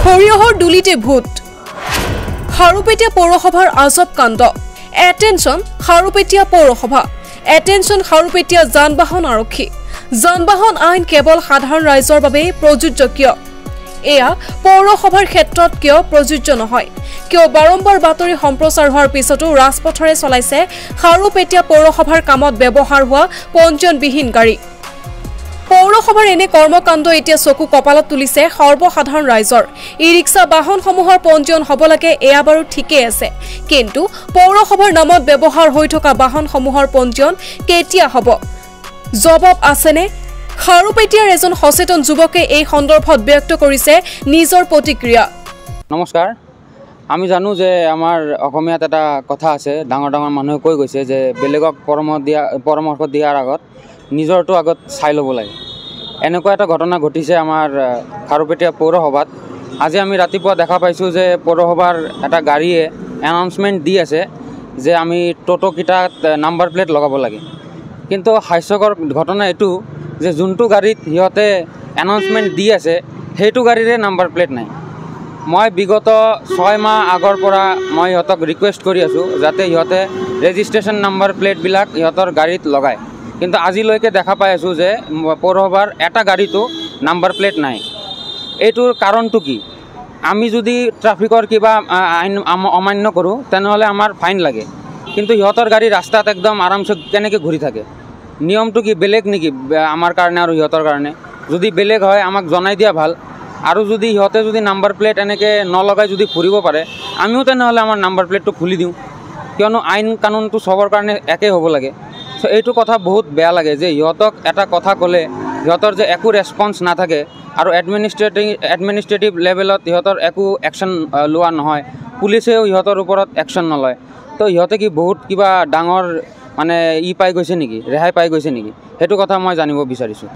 সৰিয়হৰ দুলিতে ভূত খাৰুপেটীয়া পৌৰসভাৰ আজব কাণ্ড এটেনশ্যন খাৰুপেটীয়া পৌৰসভা এটেনশ্যন খাৰুপেটীয়া যান-বাহন আৰক্ষী যান-বাহন আইন কেৱল সাধাৰণ ৰাইজৰ বাবে প্ৰযোজ্য কিয় এয়া পৌৰসভাৰ ক্ষেত্ৰত কিয় প্ৰযোজ্য নহয় কিয় বাৰম্বাৰ বাতৰি সম্প্ৰচাৰ হোৱাৰ পিছতো ৰাজপথৰে চলাইছে খাৰুপেটীয়া পৌৰসভাৰ কামত ব্যৱহাৰ হোৱা পঞ্জীয়নবিহীন গাড়ী পৌৰসভাৰ এনে কৰ্মকাণ্ড এতিয়া চকু কপালত তুলিছে সৰ্বসাধাৰণ ৰাইজৰ ই ৰিক্সা বাহনসমূহৰ পঞ্জীয়ন হ'ব লাগে এয়া বাৰু ঠিকেই আছে কিন্তু পৌৰসভাৰ নামত ব্যৱহাৰ হৈ থকা বাহনসমূহৰ পঞ্জীয়ন কেতিয়া হ'ব জবাব আছেনে খাৰুপেটীয়াৰ এজন সচেতন যুৱকে এই সন্দৰ্ভত ব্যক্ত কৰিছে নিজৰ প্ৰতিক্ৰিয়া নমস্কাৰ আমি জানো যে আমাৰ অসমীয়াত এটা কথা আছে ডাঙৰ ডাঙৰ মানুহে কৈ গৈছে যে বেলেগক পৰামৰ্শ দিয়াৰ আগত নিজৰটো আগত চাই ল'ব লাগে এনেকুৱা এটা ঘটনা ঘটিছে আমাৰ খাৰুপেটীয়া পৌৰসভাত আজি আমি ৰাতিপুৱা দেখা পাইছোঁ যে পৌৰসভাৰ এটা গাড়ীয়ে এনাউন্সমেণ্ট দি আছে যে আমি টোটোকেইটাত নাম্বাৰ প্লেট লগাব লাগে কিন্তু হাস্যকৰ ঘটনা এইটো যে যোনটো গাড়ীত সিহঁতে এনাউন্সমেণ্ট দি আছে সেইটো গাড়ীৰে নাম্বাৰ প্লেট নাই মই বিগত 6 মাহ আগৰ পৰা মই সিহঁতক ৰিকুৱেষ্ট কৰি আছোঁ যাতে সিহঁতে ৰেজিষ্ট্ৰেশ্যন নাম্বাৰ প্লেটবিলাক সিহঁতৰ গাড়ীত লগায় কিন্তু আজিলৈকে দেখা পাই আছোঁ যে পৌৰসভাৰ এটা গাড়ীটো নাম্বাৰ প্লেট নাই এইটোৰ কাৰণটো কি আমি যদি ট্ৰাফিকৰ কিবা আইন অমান্য কৰোঁ তেনেহ'লে আমাৰ ফাইন লাগে কিন্তু সিহঁতৰ গাড়ী ৰাস্তাত একদম আৰামছে কেনেকৈ ঘূৰি থাকে নিয়মটো কি বেলেগ নেকি আমাৰ কাৰণে আৰু সিহঁতৰ কাৰণে যদি বেলেগ হয় আমাক জনাই দিয়া ভাল আৰু যদি সিহঁতে যদি নাম্বাৰ প্লেট এনেকৈ নলগাই যদি ফুৰিব পাৰে আমিও তেনেহ'লে আমাৰ নাম্বাৰ প্লেটটো খুলি দিওঁ কিয়নো আইন কানুনটো চবৰ কাৰণে একেই হ'ব লাগে চ' এইটো কথা বহুত বেয়া লাগে যে সিহঁতক এটা কথা ক'লে সিহঁতৰ যে একো ৰেছপন্স নাথাকে আৰু এডমিনিষ্ট্ৰেটিভ লেভেলত সিহঁতৰ একো একশ্যন লোৱা নহয় পুলিচেও সিহঁতৰ ওপৰত একশ্যন নলয় তো সিহঁতে কি বহুত কিবা ডাঙৰ মানে পাই গৈছে নেকি ৰেহাই পাই গৈছে নেকি সেইটো কথা মই জানিব বিচাৰিছোঁ